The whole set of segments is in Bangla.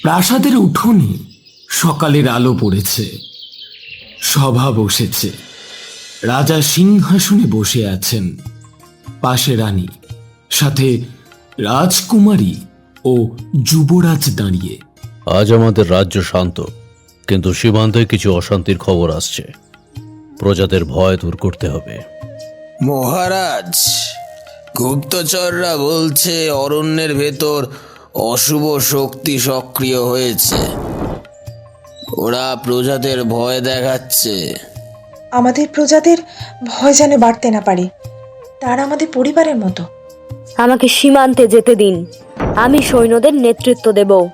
প্রাসাদের উঠোনে সকালের আলো পড়েছে। সভা বসেছে। রাজা সিংহাসনে বসে আছেন, পাশে রানী, সাথে রাজকুমারী ও যুবরাজ দাঁড়িয়ে। আজ আমাদের রাজ্য শান্ত, কিন্তু সীমান্তে কিছু অশান্তির খবর আসছে। প্রজাদের ভয় দূর করতে হবে। মহারাজ, গুপ্তচররা বলছে অরণ্যের ভেতর অশুভ শক্তি সক্রিয় হয়েছে। ওরা প্রজাদের ভয় দেখাচ্ছে। আমাদের প্রজাদের ভয় যেন বাড়তে না পারে। তারা আমাদের পরিবারের মতো। আমাকে সীমান্তে যেতে দিন, আমি সৈন্যদের নেতৃত্ব দেব।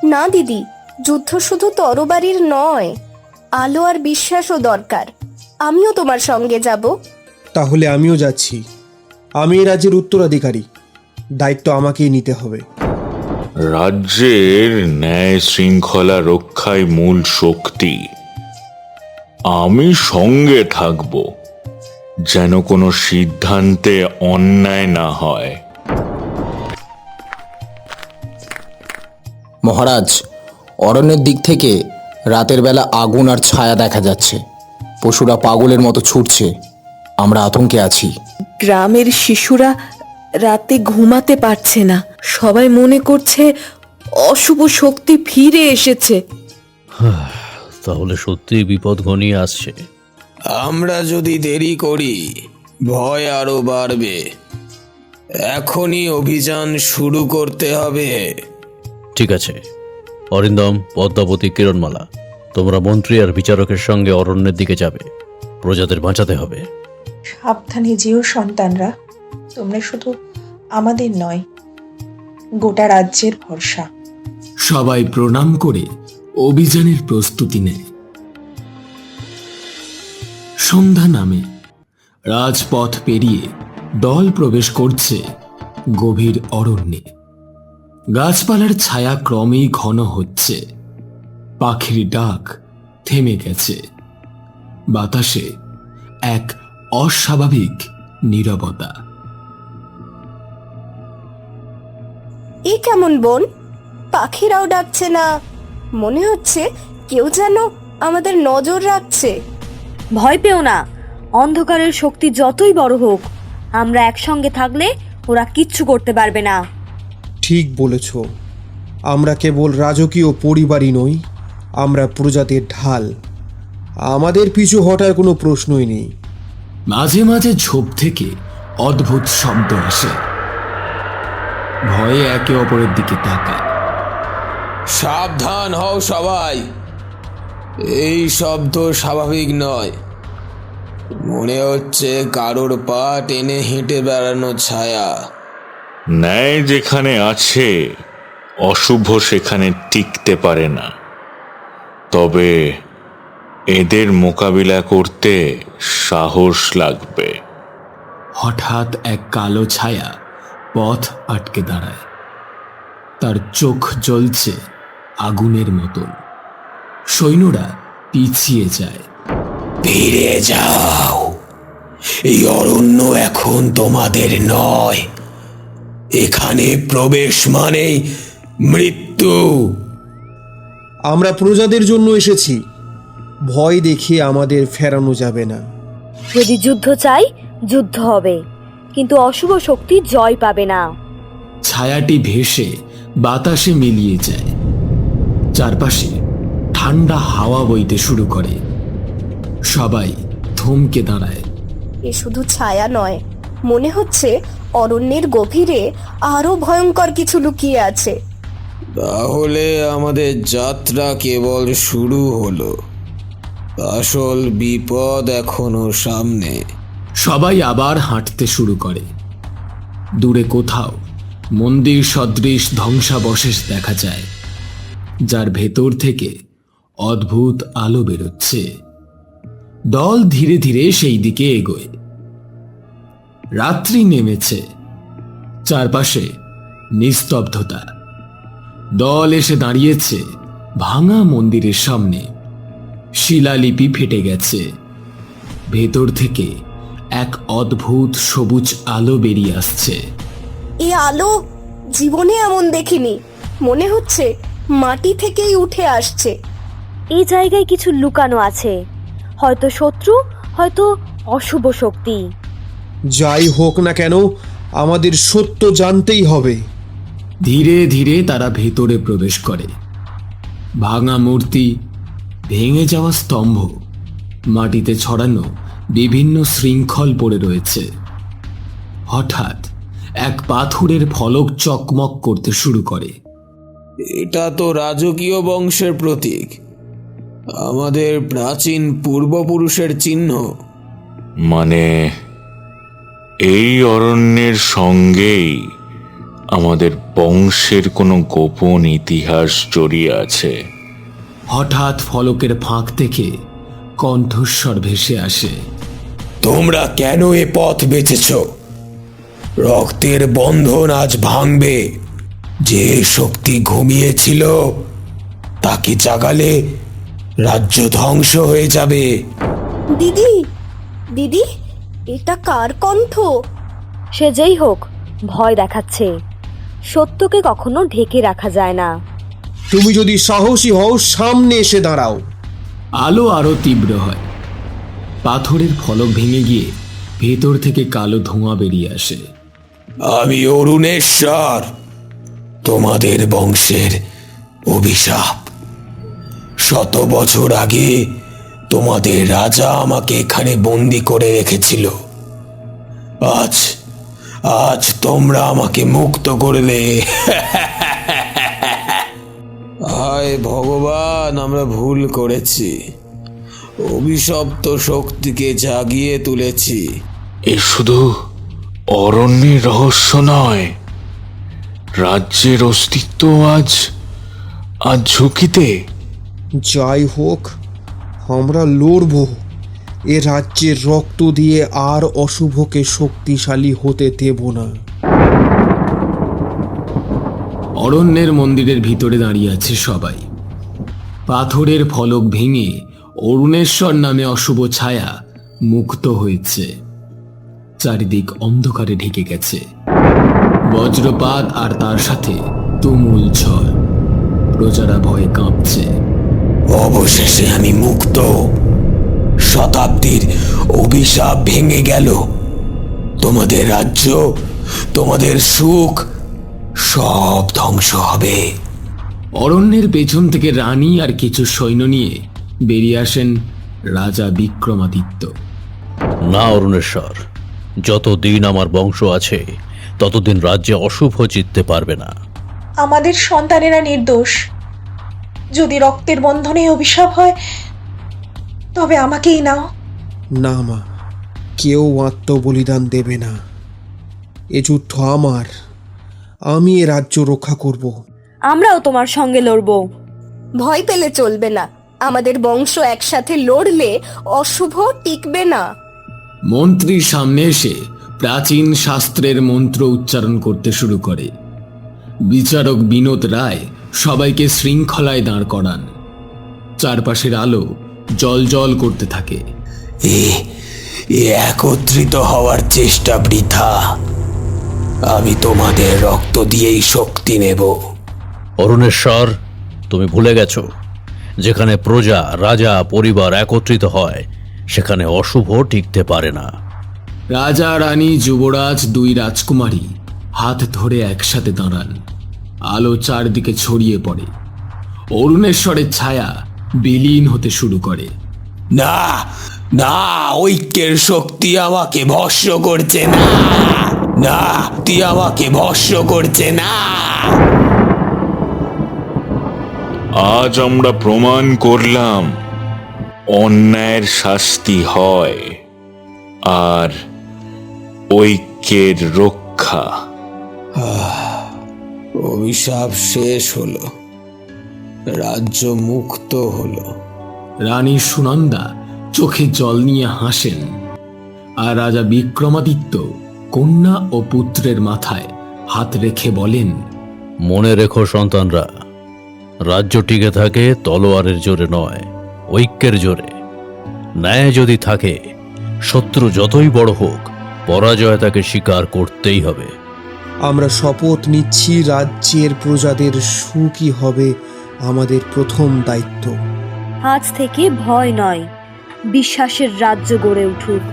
না দিদি, যুদ্ধ শুধু তরবারির নয়, আলো আর বিশ্বাসও দরকার। আমিও তোমার সঙ্গে যাব। তাহলে আমিও যাচ্ছি। আমি এই রাজ্যের উত্তরাধিকারী, দায়িত্ব আমাকেই নিতে হবে। রাজ্যের ন্যায় শৃঙ্খলা রক্ষায় মূল শক্তি। আমি সঙ্গে থাকব, যেন কোনো সিদ্ধান্তে অন্যায় না হয়। মহারাজ, অরণ্যের দিক থেকে রাতের বেলা আগুন আর ছায়া দেখা যাচ্ছে। পশুরা পাগলের মতো ছুটছে। আমরা আতঙ্কে আছি। গ্রামের শিশুরা রাতে ঘুমাতে পারছে না। সবাই মনে করছে অশুভ শক্তি ফিরে এসেছে। তাহলে সত্যি বিপদ ঘনিয়ে আসছে। আমরা যদি দেরি করি, ভয় আরো বাড়বে। এখনই অভিযান শুরু করতে হবে। ঠিক আছে অরিন্দম, পদ্মাবতী, কিরণমালা, তোমরা মন্ত্রী আর বিচারকের সঙ্গে অরণ্যের দিকে যাবে। প্রজাদের বাঁচাতে হবে। সাবধানে যেও সন্তানরা। তোমরা শুধু আমাদের নয়, গোটা রাজ্যের ভরসা। সবাই প্রণাম করে অভিযানের প্রস্তুতি নেয়। সন্ধ্যা নামে রাজপথ পেরিয়ে দল প্রবেশ করছে গভীর অরণ্যে। গাছপালার ছায়া ক্রমেই ঘন হচ্ছে। পাখির ডাক থেমে গেছে। বাতাসে এক অস্বাভাবিক নীরবতা। এ কেমন বন? পাখিরাও ডাকছে না। মনে হচ্ছে কেউ যেন আমাদের নজর রাখছে। ভয় পেও না, অন্ধকারের শক্তি যতই বড় হোক, আমরা একসঙ্গে থাকলে ওরা কিচ্ছু করতে পারবে না। ঠিক বলেছ। আমরা কেবল রাজকীয় পরিবারই নই, আমরা প্রজাদের ঢাল। আমাদের পিছু হটার কোনো প্রশ্নই নেই। মাঝে মাঝে ঝোপ থেকে অদ্ভুত শব্দ আসে। ভয়ে একে অপরের দিকে তাকায়। সাবধান হও সবাই। এই শব্দ স্বাভাবিক নয়। মনে হচ্ছে কারোর পা টেনে হেঁটে বেড়ানো ছায়া। ন্যায় যেখানে আছে, অশুভ সেখানে টিকতে পারে না। তবে এদের মোকাবিলা করতে সাহস লাগবে। হঠাৎ এক কালো ছায়া পথ আটকে দাঁড়ায়। তার চোখ জ্বলছে আগুনের মতন। সৈন্যরা পিছিয়ে যায়। ফিরে যাও। এই অরণ্য এখন তোমাদের নয়। এখানে প্রবেশ মানেই মৃত্যু। আমরা প্রজাদের জন্য এসেছি। ভয় দেখিয়ে আমাদের ফেরানো যাবে না। যদি যুদ্ধ চাই, যুদ্ধ হবে, কিন্তু অশুভ শক্তি জয় পাবে না। ছায়াটি ভেসে বাতাসে মিলিয়ে যায়। চারপাশে ঠান্ডা হাওয়া বইতে শুরু করে। সবাই থমকে দাঁড়ায়। এ শুধু ছায়া নয়, মনে হচ্ছে অরণ্যের গভীরে আরো ভয়ঙ্কর কিছু লুকিয়ে আছে। তাহলে আমাদের যাত্রা কেবল শুরু হলো। আসল বিপদ এখনো সামনে। সবাই আবার হাঁটতে শুরু করে। দূরে কোথাও মন্দির সদৃশ ধ্বংসাবশেষ দেখা যায়, যার ভেতর থেকে অদ্ভুত আলো বেরোচ্ছে। দল ধীরে ধীরে সেই দিকে এগোয়। রাত্রি নেমেছে। চারপাশে নিস্তব্ধতা। দল এসে দাঁড়িয়েছে ভাঙা মন্দিরের সামনে। শিলালিপি ফেটে গেছে। ভেতর থেকে এক অদ্ভুত সবুজ আলো বেরিয়ে আসছে। এই আলো জীবনে এমন দেখিনি। মনে হচ্ছে মাটি থেকেই উঠে আসছে। এই জায়গায় কিছু লুকানো আছে, হয়তো শত্রু, হয়তো অশুভ শক্তি। যাই হোক না কেন, আমাদের সত্য জানতেই হবে। ধীরে ধীরে তারা ভেতরে প্রবেশ করে। ভাঙা মূর্তি, ভেঙে যাওয়া স্তম্ভ, মাটিতে ছড়ানো বিভিন্ন শৃঙ্খল পড়ে রয়েছে। হঠাৎ এক পাথরের ফলক চকমক করতে শুরু করে। এটা তো রাজকীয় বংশের প্রতীক, আমাদের প্রাচীন পূর্বপুরুষের চিহ্ন। মানে এই অরণ্যের সঙ্গেই আমাদের বংশের কোনো গোপন ইতিহাস জড়িয়ে আছে। হঠাৎ ফলকের ফাঁক থেকে কণ্ঠস্বর ভেসে আসে। তোমরা কেন এ পথ বেছেছ? রক্তের বন্ধন আজ ভাঙবে। যে শক্তি ঘুমিয়েছিল তাকে জাগালে রাজ্য ধ্বংস হয়ে যাবে। দিদি, দিদি, এটা কার কণ্ঠ? সে যেই হোক, ভয় দেখাচ্ছে। সত্যকে কখনো ঢেকে রাখা যায় না। তুমি যদি সাহসী হও, সামনে এসে দাঁড়াও। আলো আরো তীব্র হয়। পাথরের ফলক ভেঙে গিয়ে ভেতর থেকে কালো ধোঁয়া বেরিয়ে আসে। আমি অরুণেশ্বর, তোমাদের বংশের অভিশাপ। 100 বছর আগে তোমাদের রাজা আমাকে এখানে বন্দি করে রেখেছিল। আজ আজ তোমরা আমাকে মুক্ত করলে। হায় ভগবান, আমরা ভুল করেছি। অভিশপ্ত শক্তিকে জাগিয়ে তুলেছি। এ শুধু অরণ্যের রহস্য নয়, রাজ্যের অস্তিত্ব আজ আজ ঝুঁকিতে। যাই হোক, আমরা লড়ব। এ রাজ্যের রক্ত দিয়ে আর অশুভকে শক্তিশালী হতে দেব না। অরণ্যের মন্দিরের ভিতরে দাঁড়িয়ে আছে সবাই। পাথরের ফলক ভেঙে অরুণেশ্বর নামে অশুভ ছায়া মুক্ত হয়েছে। চারিদিক অন্ধকারে ঢেকে গেছে। বজ্রপাত আর তার সাথে তুমুল ঝড়। প্রজারা ভয়ে কাঁপছে। অবশেষে আমি মুক্ত। শতাব্দীর অভিশাপ ভেঙে গেল। তোমাদের রাজ্য, তোমাদের সুখ সব ধ্বংস হবে। অরণ্যের পেছন থেকে রানী আর কিছু সৈন্য নিয়ে বেরিয়ে আসেন রাজা বিক্রমাদিত্য। না অরুণেশ্বর, যতদিন আমার বংশ আছে ততদিন রাজ্যে অশুভ জিততে পারবে না। আমাদের সন্তানেরা নির্দোষ। যদি রক্তের বন্ধনে অভিশাপ হয়, তবে আমাকেই নাও। না মা, কেউ আত্মবলিদান দেবে না। এ যুদ্ধ আমার। আমি এ রাজ্য রক্ষা করব। আমরাও তোমার সঙ্গে লড়বো। ভয় পেলে চলবে না। আমাদের বংশ একসাথে লড়লে অশুভ টিকবে না। মন্ত্রী সামনে এসে প্রাচীন শাস্ত্রের মন্ত্র উচ্চারণ করতে শুরু করে। বিচারক বিনোদ রায় সবাইকে শৃঙ্খলায় দাঁড় করান। চারপাশের আলো জ্বলজ্বল করতে থাকে। এ একত্রিত হওয়ার চেষ্টা বৃথা। আমি তোমাদের রক্ত দিয়েই শক্তি নেব। অরুণেশ্বর, তুমি ভুলে গেছো, যেখানে প্রজা, রাজা, পরিবার একত্রিত হয় সেখানে অশুভ টিকতে পারে না। রাজা, রানী, যুবরাজ, 2 রাজকুমারী হাত ধরে একসাথে দাঁড়ান। আলো চারদিকে ছড়িয়ে পড়ে। অরুণেশ্বরের ছায়া বিলীন হতে শুরু করে। না না, ঐক্যের শক্তি আমাকে ভস্ম করছে না। না, তুই আমাকে ভস্ম করছে না। আজ আমরা প্রমাণ করলাম অন্যায়ের শাস্তি হয় আর ঐক্যের রক্ষা। অভিশাপ শেষ হলো, রাজ্য মুক্ত হলো। রানী সুনন্দা চোখে জল নিয়ে হাসেন, আর রাজা বিক্রমাদিত্য কন্যা ও পুত্রের মাথায় হাত রেখে বলেন, মনে রেখো সন্তানরা, রাজ্য টিকে থাকে তলোয়ারের জোরে নয়, ঐক্যের জোরে। ন্যায় যদি থাকে, শত্রু যতই বড় হোক, পরাজয় তাকে স্বীকার করতেই হবে। আমরা শপথ নিচ্ছি রাজ্যের প্রজাদের সুখী হবে আমাদের প্রথম দায়িত্ব। আজ থেকে ভয় নয়, বিশ্বাসের রাজ্য গড়ে উঠুক।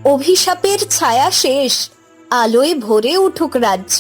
অভিশাপের ছায়া শেষ, আলোয় ভরে উঠুক রাজ্য।